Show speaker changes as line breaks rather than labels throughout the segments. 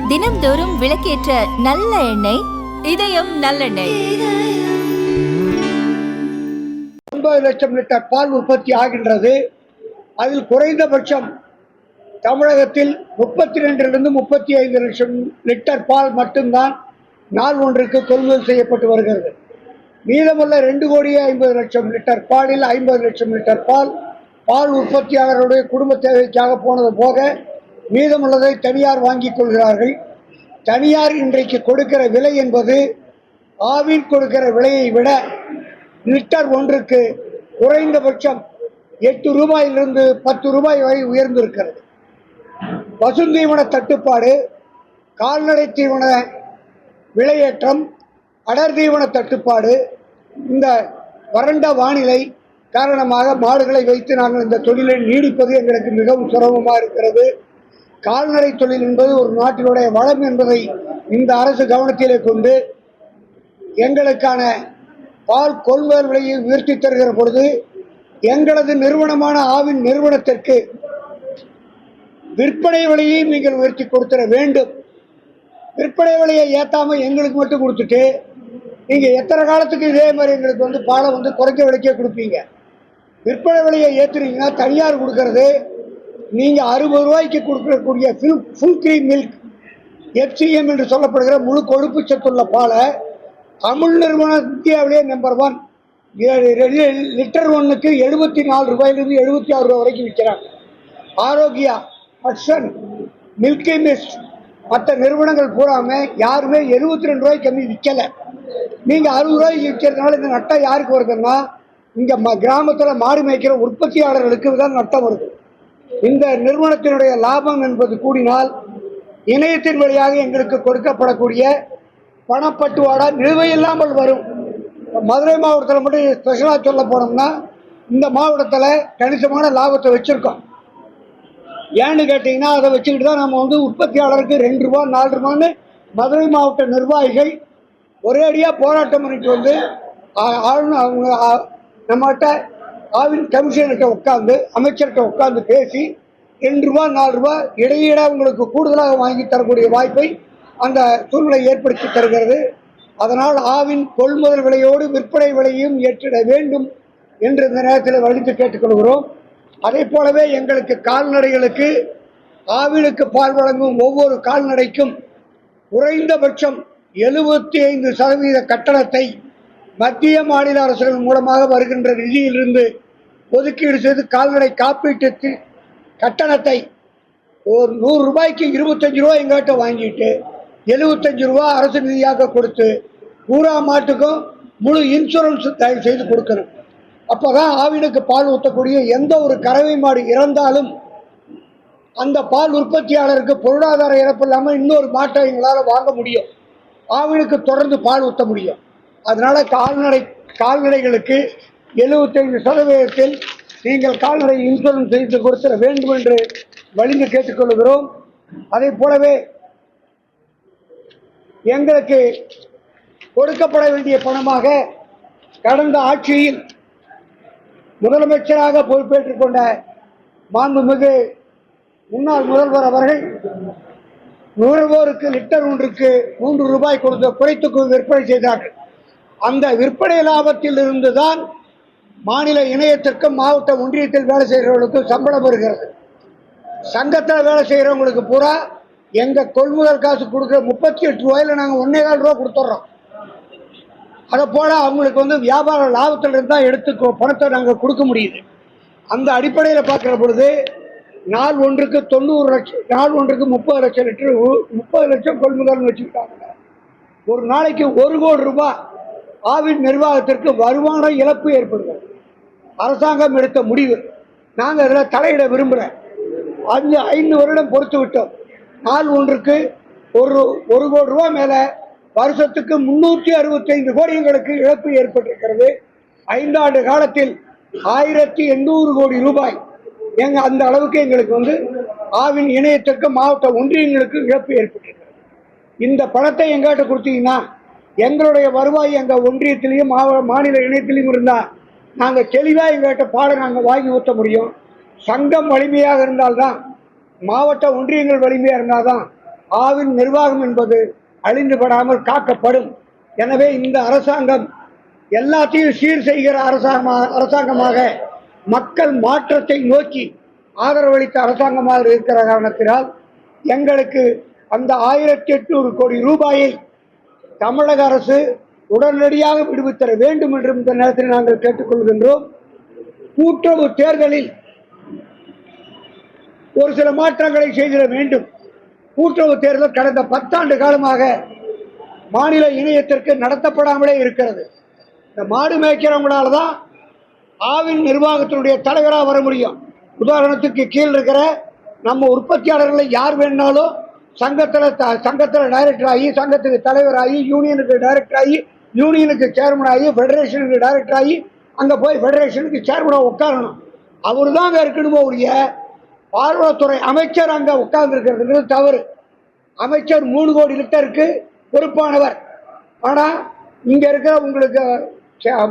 தினம்தோறும் விளக்கேற்ற நல்ல எண்ணெய் இதயம் நல்லெண்ணெய்.
9 லட்சம் லிட்டர் பால் உற்பத்தி ஆகின்றது. அதில் குறைந்தபட்சம் தமிழகத்தில் 32 - 35 லட்சம் லிட்டர் பால் மட்டும்தான் நாள் ஒன்றுக்கு கொள்முதல் செய்யப்பட்டு வருகிறது. மீதமுள்ள 2,50,00,000 லிட்டர் பாலில் 50 லட்சம் லிட்டர் பால் உற்பத்தியாளருடைய குடும்ப தேவைக்காக போனது போக மீதமுள்ளதை தனியார் வாங்கிக் கொள்கிறார்கள். தனியார் இன்றைக்கு கொடுக்கிற விலை என்பது ஆவின் கொடுக்கிற விலையை விட லிட்டர் ஒன்றுக்கு குறைந்தபட்சம் 8 ரூபாயிலிருந்து 10 ரூபாய் வரை உயர்ந்திருக்கிறது. பசுந்தீவன தட்டுப்பாடு, கால்நடை தீவன விலையேற்றம், அடர் தீவன தட்டுப்பாடு, இந்த வறண்ட வானிலை காரணமாக மாடுகளை வைத்து நாங்கள் இந்த தொழிலை நீடிப்பது எங்களுக்கு மிகவும் சிரமமாக இருக்கிறது. கால்நடை தொழில் என்பது ஒரு நாட்டினுடைய வளம் என்பதை இந்த அரசு கவனத்திலே கொண்டு எங்களுக்கான பால் கொள்முதல் விலையை உயர்த்தி தருகிற பொழுது எங்களது நிறுவனமான ஆவின் நிறுவனத்திற்கு விற்பனை விலையை நீங்கள் உயர்த்தி கொடுத்துட வேண்டும். விற்பனை விலையை ஏற்றாம எங்களுக்கு மட்டும் கொடுத்துட்டு நீங்க எத்தனை காலத்துக்கு இதே மாதிரி எங்களுக்கு பாலை குறைஞ்ச விலைக்கே கொடுப்பீங்க? விற்பனை விலையை ஏற்றுனீங்கன்னா தனியார் கொடுக்கறது நீங்க 60 ரூபாய்க்கு கொடுக்கக்கூடிய ஃபுல் கிரீம் மில்க் FCM என்று சொல்லப்படுகிற முழு கொழுப்பு சத்துள்ள பாலை அமுல் நிறுவனம் இந்தியாவிலேயே நம்பர் 1 லிட்டர் ஒன்றுக்கு 74 ரூபாயிலிருந்து 76 ரூபாய் வரைக்கும் விற்கிறாங்க. ஆரோக்கியா, ஹட்சன், மில்கி மிஸ்ட் மற்ற நிறுவனங்கள் பூராம யாருமே 72 ரூபாய்க்கு கம்மி விற்கல. நீங்க 60 ரூபாய்க்கு விற்கிறதுனால இந்த நட்டம் யாருக்கு வருதுன்னா இங்க கிராமத்துல மாடு மேய்க்கிற உற்பத்தியாளர்களுக்கு தான் நட்டம் வருது. இந்த நிறுவனத்தினுடைய லாபம் என்பது கூடினால் இணையத்தின் வழியாக எங்களுக்கு கொடுக்கப்படக்கூடிய பணப்பட்டுவாடா நிலுவையில்லாமல் வரும். மதுரை மாவட்டத்தில் மட்டும் ஸ்பெஷலாக சொல்ல போனோம்னா இந்த மாவட்டத்தில் கணிசமான லாபத்தை வச்சிருக்கோம். ஏன்னு கேட்டிங்கன்னா அதை வச்சுக்கிட்டு தான் நம்ம உற்பத்தியாளருக்கு 2 ரூபா 4 ரூபான்னு மதுரை மாவட்ட நிர்வாகிகள் ஒரேடியாக போராட்டம் பண்ணிட்டு அவங்க நம்மகிட்ட ஆவின் கமிஷனர்கிட்ட உட்காந்து அமைச்சர்கிட்ட உட்காந்து பேசி 2 ரூபா 4 ரூபா இடையிட அவங்களுக்கு கூடுதலாக வாங்கி தரக்கூடிய வாய்ப்பை அந்த சூழ்நிலை ஏற்படுத்தி தருகிறது. அதனால் ஆவின் கொள்முதல் விலையோடு விற்பனை விலையும் ஏற்றிட வேண்டும் என்று இந்த நேரத்தில் வலித்து கேட்டுக்கொள்கிறோம். அதே போலவே எங்களுக்கு கால்நடைகளுக்கு ஆவினுக்கு பால் வழங்கும் ஒவ்வொரு கால்நடைக்கும் குறைந்தபட்சம் 75% கட்டணத்தை மத்திய மாநில அரசுகள் மூலமாக வருகின்ற நிதியிலிருந்து ஒதுக்கீடு செய்து கால்நடை காப்பீட்டு கட்டணத்தை ஒரு 100 ரூபாய்க்கு 25 ரூபாய் எங்கிட்ட வாங்கிட்டு 75 ரூபா அரசு நிதியாக கொடுத்து பூரா மாட்டுக்கும் முழு இன்சூரன்ஸ் தயவு செய்து கொடுக்கணும். அப்போதான் ஆவினுக்கு பால் ஊற்றக்கூடிய எந்த ஒரு கறவை மாடு இறந்தாலும் அந்த பால் உற்பத்தியாளருக்கு பொருளாதார இழப்பு இல்லாமல் இன்னொரு மாட்டை எங்களால் வாங்க முடியும். ஆவினுக்கு தொடர்ந்து பால் ஊற்ற முடியும். அதனால கால்நடைகளுக்கு 75% நீங்கள் கால்நடை இன்சூரன்ஸ் செய்து கொடுத்துட வேண்டும் என்று வலிந்து கேட்டுக்கொள்கிறோம். அதே போலவே எங்களுக்கு கொடுக்கப்பட வேண்டிய பணமாக கடந்த ஆட்சியில் முதலமைச்சராக பொறுப்பேற்றுக் கொண்ட மாண்புமிகு முன்னாள் முதல்வர் அவர்கள் நுகர்வோருக்கு லிட்டர் ஒன்றுக்கு 3 ரூபாய் கொடுத்து குறைத்து விற்பனை செய்தார்கள். அந்த விற்பனை லாபத்தில் இருந்துதான் மாநில இணையத்திற்கும் மாவட்ட ஒன்றியத்தில் வேலை செய்கிறவர்களுக்கும் சம்பளம் வருகிறது. சங்கத்தில் வேலை செய்கிறவங்களுக்கு பூரா எங்கள் கொள்முதல் காசு கொடுக்குற 38 ரூபாயில் நாங்கள் 1,4 ரூபா கொடுத்துட்றோம். அதை போல் அவங்களுக்கு வியாபார லாபத்தில் இருந்தால் எடுத்து பணத்தை நாங்கள் கொடுக்க முடியுது. அந்த அடிப்படையில் பார்க்குற பொழுது நாள் ஒன்றுக்கு 90 லட்சம், நாள் ஒன்றுக்கு 30 லட்சம் லிட்டர் 30 லட்சம் கொள்முதல்னு வச்சுக்கிட்டாங்க. ஒரு நாளைக்கு 1 கோடி ரூபாய் ஆவின் நிர்வாகத்திற்கு வருமான இழப்பு ஏற்படுகிறது. அரசாங்கம் எடுத்த முடிவு. நாங்கள் அதில் தலையிட விரும்புகிறேன். 5 வருடம் பொறுத்து விட்டோம். நாள் ஒன்றுக்கு 1 கோடி ரூபாய் மேலே வருஷத்துக்கு 365 கோடி எங்களுக்கு இழப்பு ஏற்பட்டிருக்கிறது. 5 ஆண்டு காலத்தில் 1800 கோடி ரூபாய் அந்த அளவுக்கு எங்களுக்கு ஆவின் இணையத்திற்கு மாவட்ட ஒன்றியங்களுக்கு இழப்பு ஏற்பட்டிருக்கிறது. இந்த பணத்தை எங்கிட்ட கொடுத்தீங்கன்னா எங்களுடைய வருவாய் எங்கள் ஒன்றியத்திலையும் மாநில இணையத்திலையும் இருந்தால் நாங்கள் தெளிவாக எங்கள்கிட்ட பாடம் நாங்கள் வாங்கி ஊற்ற முடியும். சங்கம் வலிமையாக இருந்தால்தான் மாவட்ட ஒன்றியங்கள் வலிமையாக இருந்தால்தான் ஆவின் நிர்வாகம் என்பது அழிந்துபடாமல் காக்கப்படும். எனவே இந்த அரசாங்கம் எல்லாத்தையும் சீர் செய்கிற அரசாங்கமாக மக்கள் மாற்றத்தை நோக்கி ஆதரவளித்த அரசாங்கமாக இருக்கிற காரணத்தினால் எங்களுக்கு அந்த 1800 கோடி ரூபாயை தமிழக அரசு உடனடியாக விடுவித்தர வேண்டும் என்று இந்த நேரத்தில் நாங்கள் கேட்டுக்கொள்கின்றோம். கூட்டுறவு தேர்தலில் ஒரு சில மாற்றங்களை செய்திட வேண்டும். கூட்டுறவு தேர்தல் கடந்த 10 ஆண்டு காலமாக மாநில இணையத்திற்கு நடத்தப்படாமலே இருக்கிறது. இந்த மாடு மேய்க்கிறவங்களால தான் ஆவின் நிர்வாகத்தினுடைய தலைவராக வர முடியும். உதாரணத்துக்கு கீழ் இருக்கிற நம்ம உற்பத்தியாளர்களை யார் வேணாலும் சங்கத்தில் டைரக்டர் ஆகி, சங்கத்துக்கு தலைவராகி, யூனியனுக்கு டைரக்டர் ஆகி, யூனியனுக்கு சேர்மன் ஆகி, ஃபெடரேஷனுக்கு டைரக்டர் ஆகி, அங்கே போய் ஃபெடரேஷனுக்கு சேர்மனாக உட்காரணும். அவர் தான் அங்கே இருக்கணுமோ உடைய பால்வளத்துறை அமைச்சர் அங்கே உட்கார்ந்து இருக்கிறதுங்கிறது தவறு. அமைச்சர் 3 கோடி லிட்டருக்கு பொறுப்பானவர். ஆனால் இங்கே இருக்கிற உங்களுக்கு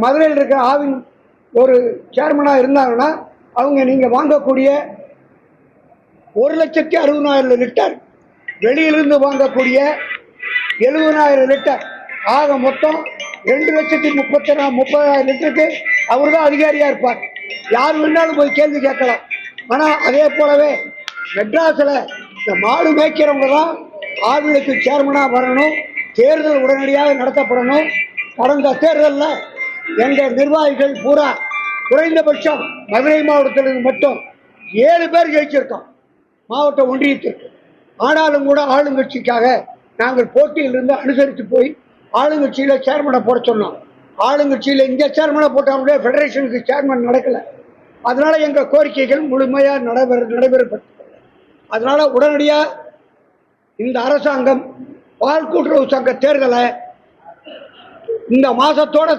மதுரையில் இருக்கிற ஆவின் ஒரு சேர்மனாக இருந்தாங்கன்னா அவங்க நீங்கள் வாங்கக்கூடிய 1,60,000 லிட்டர், வெளியிலிருந்து வாங்கக்கூடிய 70,000 லிட்டர், ஆக மொத்தம் 2,30,000 லிட்டருக்கு அவர் தான் அதிகாரியாக இருப்பார். யார் வேணாலும் போய் கேள்வி கேட்கலாம். ஆனால் அதே போலவே மெட்ராஸில் இந்த மாடு மேய்க்கிறவங்க தான் ஆவினுக்கு சேர்மனாக வரணும். தேர்தல் உடனடியாக நடத்தப்படணும். கடந்த தேர்தலில் எங்கள் நிர்வாகிகள் பூரா குறைந்தபட்சம் மதுரை மாவட்டத்திலிருந்து மட்டும் 7 பேர் ஜெயிச்சிருக்கோம் மாவட்ட ஒன்றியத்திற்கு. ஆனாலும் கூட ஆளுங்கட்சிக்காக நாங்கள் போட்டியிலிருந்து அனுசரித்து போய் ஆளுங்கட்சியில் சேர்மனை போட சொன்னோம். ஆளுங்கட்சியில் இங்கே சேர்மனை போட்டாலே ஃபெடரேஷனுக்கு சேர்மன் நடக்கலை. அதனால எங்கள் கோரிக்கைகள் முழுமையாக நடைபெறப்பட்டது. அதனால உடனடியாக இந்த அரசாங்கம் பால் கூட்டுறவு சங்க தேர்தலை இந்த மாசத்தோட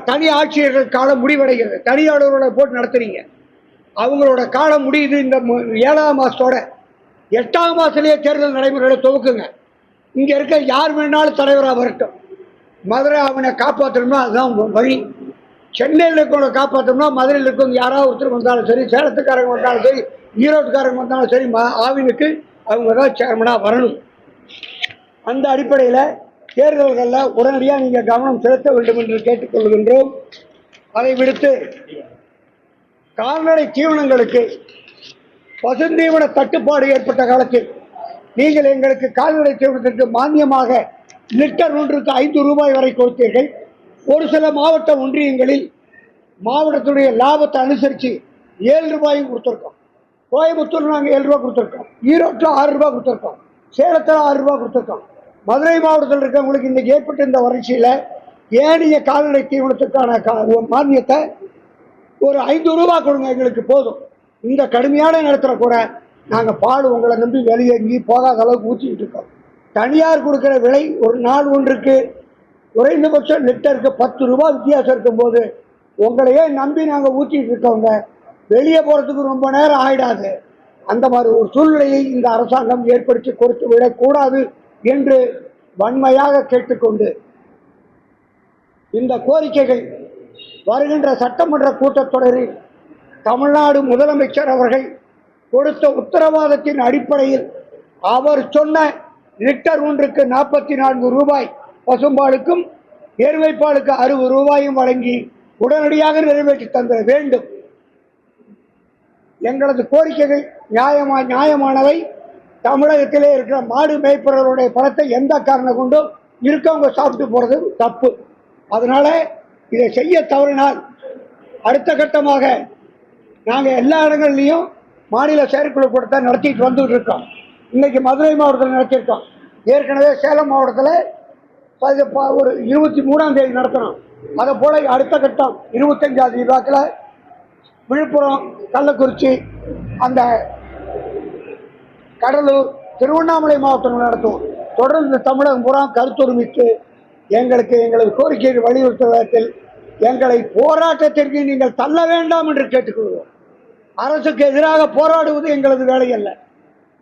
தனி ஆட்சியர்கள் காலம் முடிவடைகிறது. தனியாளர்களோட போட்டு நடத்துறீங்க, அவங்களோட காலம் முடியுது. இந்த 7ஆம் மாசத்தோட 8ஆம் மாசத்திலேயே தேர்தல் நடைமுறைகளை துவக்குங்க. இங்க இருக்க யார் வேணாலும் தலைவராக வரட்டும். மதுரை அவனை காப்பாற்றணும்னா அதுதான் வழி. சென்னையில் இருக்கவங்களை காப்பாற்றணும்னா மதுரையில் இருக்கவங்க யாராவது ஒருத்தர் வந்தாலும் சரி, சேலத்துக்காரங்க வந்தாலும் சரி, ஈரோட்டுக்காரங்க வந்தாலும் சரி, ஆவினுக்கு அவங்க தான் சேர்மனாக வரணும். அந்த அடிப்படையில் தேர்தல்களில் உடனடியாக நீங்கள் கவனம் செலுத்த வேண்டும் என்று கேட்டுக்கொள்கின்றோம். அதை விடுத்து கால்நடை தீவனங்களுக்கு பசுந்தீவன தட்டுப்பாடு ஏற்பட்ட காலத்தில் நீங்கள் எங்களுக்கு கால்நடை தீவனத்திற்கு மானியமாக லிட்டர் ஒன்றுக்கு 5 ரூபாய் வரை கொடுத்தீர்கள். ஒரு சில மாவட்ட ஒன்றியங்களில் மாவட்டத்துடைய லாபத்தை அனுசரித்து 7 ரூபாயும் கொடுத்துருக்கோம். கோயம்புத்தூர் நாங்கள் 7 ரூபா கொடுத்துருக்கோம், ஈரோட்டில் 6 ரூபா கொடுத்துருக்கோம், சேலத்தில் 6 ரூபா கொடுத்துருக்கோம். மதுரை மாவட்டத்தில் இருக்கவங்களுக்கு இன்றைக்கி ஏற்பட்ட இந்த வறட்சியில் ஏனைய கால்நடை தீவனத்துக்கான மானியத்தை ஒரு 5 ரூபா கொடுங்க, எங்களுக்கு போதும். இந்த கடுமையான நேரத்தில் கூட நாங்கள் பால் உங்களை நம்பி வெளியேங்கி போகாத அளவுக்கு ஊற்றிக்கிட்டு இருக்கோம். தனியார் கொடுக்குற விலை ஒரு நாள் ஒன்றுக்கு குறைந்தபட்சம் லிட்டருக்கு 10 ரூபா வித்தியாசம் இருக்கும்போது உங்களையே நம்பி நாங்கள் ஊற்றிட்டு இருக்கோங்க. வெளியே போகிறதுக்கு ரொம்ப நேரம் ஆகிடாது. அந்த மாதிரி ஒரு சூழ்நிலையை இந்த அரசாங்கம் ஏற்படுத்தி கொடுத்து விடக்கூடாது என்று வன்மையாக கேட்டுக்கொண்டு இந்த கோரிக்கைகள் வருகின்ற சட்டமன்ற கூட்டத்தொடரில் தமிழ்நாடு முதலமைச்சர் அவர்கள் கொடுத்த உத்தரவாதத்தின் அடிப்படையில் அவர் சொன்ன லிட்டர் ஒன்றுக்கு 44 ரூபாய் பசும்பாலுக்கும் எருமைப்பாலுக்கு 60 ரூபாயும் வழங்கி உடனடியாக நிறைவேற்றி தந்திர வேண்டும். எங்களது கோரிக்கைகள் நியாயமானவை. தமிழகத்திலே இருக்கிற மாடு மேய்ப்பவர்களுடைய பணத்தை எந்த காரணம் கொண்டும் இருக்கவங்க சாப்பிட்டு போறது தப்பு. அதனால இதை செய்ய தவறினால் அடுத்த கட்டமாக நாங்கள் எல்லா இடங்கள்லையும் மாநில செயற்குழு கூட்டத்தை நடத்திட்டு வந்துட்டு இருக்கோம். இன்னைக்கு மதுரை மாவட்டத்தில் நடத்தியிருக்கோம். ஏற்கனவே சேலம் மாவட்டத்தில் ஒரு 23ஆம் தேதி நடத்தணும். அதை போல அடுத்த கட்டம் 25ஆம் தேதி வாக்கில் விழுப்புரம், கள்ளக்குறிச்சி, அந்த கடலூர், திருவண்ணாமலை மாவட்டங்கள் நடத்துவோம். தொடர்ந்து தமிழகம் பூரா கருத்தொருமித்து எங்களது கோரிக்கையை வலியுறுத்தும் விதத்தில் எங்களை போராட்டத்திற்கு நீங்கள் தள்ள வேண்டாம் என்று கேட்டுக்கொள்வோம். அரசுக்கு எதிராக போராடுவது எங்களது வேலை அல்ல.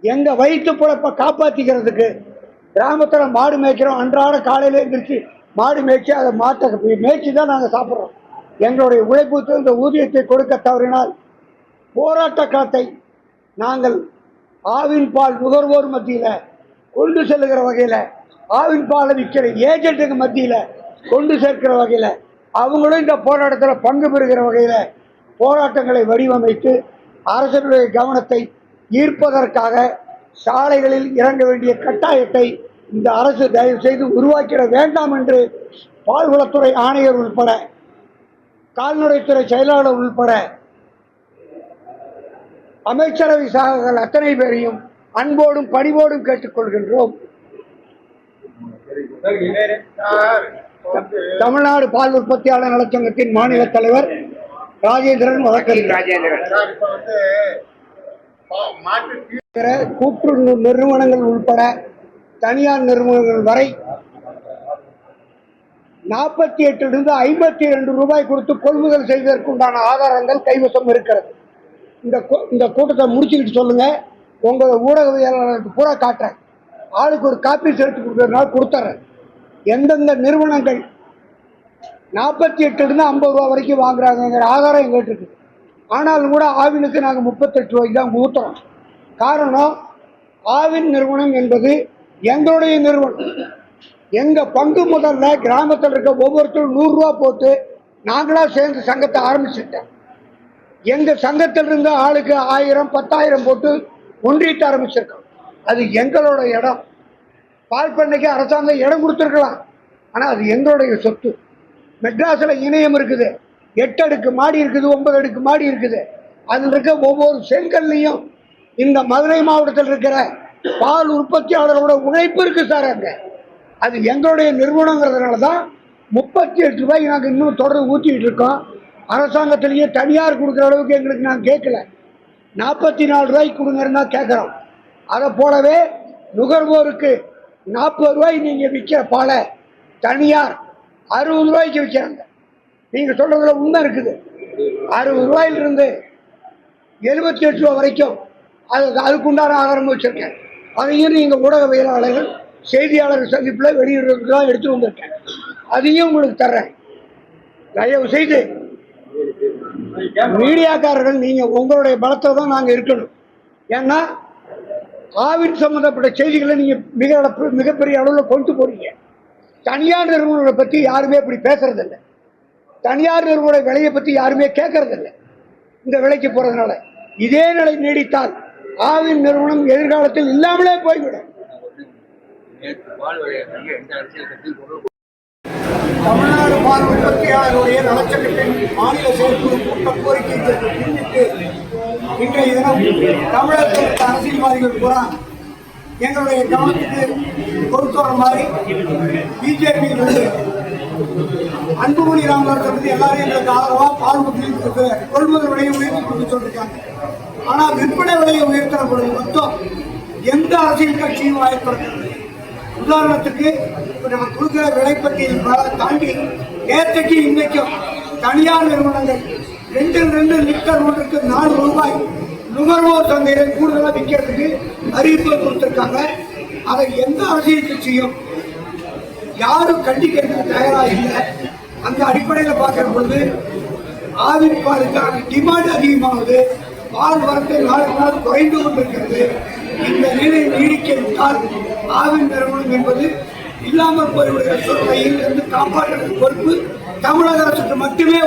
எங்கள் வயிற்று பிழப்பை காப்பாற்றிக்கிறதுக்கு கிராமத்தில் மாடு மேய்க்கிறோம். அன்றாட காலையில் எழுந்திரிச்சு மாடு மேய்ச்சி அதை மேய்ச்சி தான் நாங்கள் சாப்பிட்றோம். எங்களுடைய உழைப்புக்கு இந்த ஊதியத்தை கொடுக்க தவறினால் போராட்ட களத்தை நாங்கள் ஆவின் பால் நுகர்வோர் மத்தியில் கொண்டு செல்லுகிற வகையில், ஆவின் பாலை விற்கிற ஏஜென்ட்டுக்கு மத்தியில் கொண்டு சேர்க்கிற வகையில், அவங்களும் இந்த போராட்டத்தில் பங்கு பெறுகிற வகையில் போராட்டங்களை வடிவமைத்து அரசனுடைய கவனத்தை ஈர்ப்பதற்காக சாலைகளில் இறங்க வேண்டிய கட்டாயத்தை இந்த அரசு தயவு செய்து உருவாக்கிட வேண்டாம் என்று பால்வளத்துறை ஆணையர் உள்பட, கால்நடைத்துறை செயலாளர் உள்பட அமைச்சரவை சார்கள் அத்தனை பேரையும் அன்போடும் பணிவோடும் கேட்டுக்கொள்கின்றோம். தமிழ்நாடு பால் உற்பத்தியாளர் நலச்சங்கத்தின் மாநில தலைவர் ராஜேந்திரன் வழக்கறிஞர். கூட்டு நிறுவனங்கள் உள்பட தனியார் நிறுவனங்கள் வரை 48 52 ரூபாய் கொடுத்து கொள்முதல் செய்வதற்குண்டான ஆதாரங்கள் கைவசம் இருக்கிறது. இந்த கூட்டத்தை முடிச்சுக்கிட்டு சொல்லுங்க, உங்க ஊடகவியலாளருக்கு பூரா காட்டுறேன். ஆளுக்கு ஒரு காப்பி சேர்த்து கொடுக்கறதுனால கொடுத்துறேன். எந்தெந்த நிறுவனங்கள் 48 50 ரூபா வரைக்கும் வாங்குறாங்கிற ஆதாரம் எங்கிட்ட இருக்குது. ஆனாலும் கூட ஆவினுக்கு நாங்கள் 38 ரூபாய்க்கு தான் ஊற்றுறோம். காரணம், ஆவின் நிறுவனம் என்பது எங்களுடைய நிறுவனம். எங்க பங்கு முதல்ல கிராமத்தில் இருக்க ஒவ்வொருத்தரும் 100 ரூபா போட்டு நாங்களா சேர்ந்து சங்கத்தை ஆரம்பிச்சுட்டோம். எங்க சங்கத்திலிருந்து ஆளுக்கு 1000 10,000 போட்டு ஒன்றிட்டு ஆரம்பிச்சிருக்கோம். அது எங்களோட இடம். பால் பண்ணைக்கு அரசாங்கம் இடம் கொடுத்துருக்கலாம், ஆனா அது எங்களுடைய சொத்து. மெட்ராஸ்ல இணையம் இருக்குது, 8 அடுக்கு மாடி இருக்குது, 9 அடுக்கு மாடி இருக்குது. அதில் இருக்க ஒவ்வொரு செங்கல்லையும் இந்த மதுரை மாவட்டத்தில் இருக்கிற பால் உற்பத்தியாளரோட உழைப்பு இருக்கு சார். அங்க அது எங்களுடைய நிறுவனங்கிறதுனால தான் 38 ரூபாய்க்கு நாங்கள் இன்னும் தொடர்ந்து ஊற்றிக்கிட்டு இருக்கோம். அரசாங்கத்திலேயே தனியார் கொடுக்குற அளவுக்கு எங்களுக்கு நாங்கள் கேட்கல. 44 ரூபாய்க்கு கொடுங்கன்னா கேட்குறோம். அதை போலவே நுகர்வோருக்கு 40 ரூபாய் நீங்கள் விற்கிற பாலை தனியார் 60 ரூபாய்க்கு விற்கிறாங்க. நீங்கள் சொல்றதுல உண்மை இருக்குது. 60 ரூபாயிலிருந்து 78 ரூபா வரைக்கும் அதுக்குண்டான ஆதாரம் வச்சிருக்கேன். அதையும் நீங்கள் ஊடகவியலாளர்கள் செய்தியாளர் சந்திப்பில் வெளியிடுறதுக்கு தான் எடுத்து வந்திருக்கேன். அதையும் உங்களுக்கு தர்றேன். தயவு செய்து மீடியாக்காரர்கள் நீங்க உங்களுடைய பலத்தை தான் நாங்கள் இருக்கணும். ஏன்னா ஆவின் சம்பந்தப்பட்ட செய்திகளை நீங்க மிகப்பெரிய அளவில் கொண்டு போறீங்க. தனியார் நிறுவனங்களை பற்றி யாருமே இப்படி பேசுறதில்லை. தனியார் நிறுவன விலையை பற்றி யாருமே கேட்கறதில்லை. இந்த விலைக்கு போறதுனால இதே நிலை நீடித்தால் ஆவின் நிறுவனம் எதிர்காலத்தில் இல்லாமலே போய்விடும். தமிழ்நாடு பால் உற்பத்தியாளருடைய நலச்சங்கத்தின் மாநில செயற்குழு கூட்ட கோரிக்கையை முன்னிட்டு இன்றைய தினம் தமிழகத்தில் இருக்க அரசியல்வாதிகள் பூரா எங்களுடைய கவனத்துக்கு கொண்டு வர மாதிரி பிஜேபி அன்புமணி ராமதாஸ் பற்றி எல்லாரும் எங்களுக்கு ஆதரவாக பால் கொள்முதல் விலையை உயர்த்தி கொண்டு சொல்லியிருக்காங்க. ஆனால் விற்பனை விலையை உயர்த்தப்படுவது மொத்தம் எந்த அரசியல் கட்சியும் வாய்ப்பிருக்கிறது. உதாரணத்துக்கு நம்ம கொடுக்கிற விலைப்பட்டியல் தாண்டி நேற்றைக்கு இன்றைக்கும் தனியார் நிறுவனங்கள் 2 லிட்டர் ஒன்றுக்கு 4 ரூபாய் நுகர்வோர் சந்தையில கூடுதலாக விற்கிறதுக்கு அறிவிப்பு கொடுத்திருக்காங்க. அதை எந்த அரசியல் கட்சியும் யாரும் கண்டிக்கிறதுக்கு தயாராக இல்லை. அந்த அடிப்படையில் பார்க்கிற பொழுது ஆவின் பாலுக்கான டிமாண்ட் அதிகமாகுது. பால் வரத்து நாளுக்கு நாள் குறைந்து கொண்டிருக்கிறது. இந்த நிலை நீடிக்காவிட்டால் ஆவின் நிறுவனம் என்பது இல்லாமல் போய்விடுகிற சூழ்நிலையில் இருந்து காப்பாற்றுகிற பொறுப்பு தமிழக அரசுக்கு மட்டுமே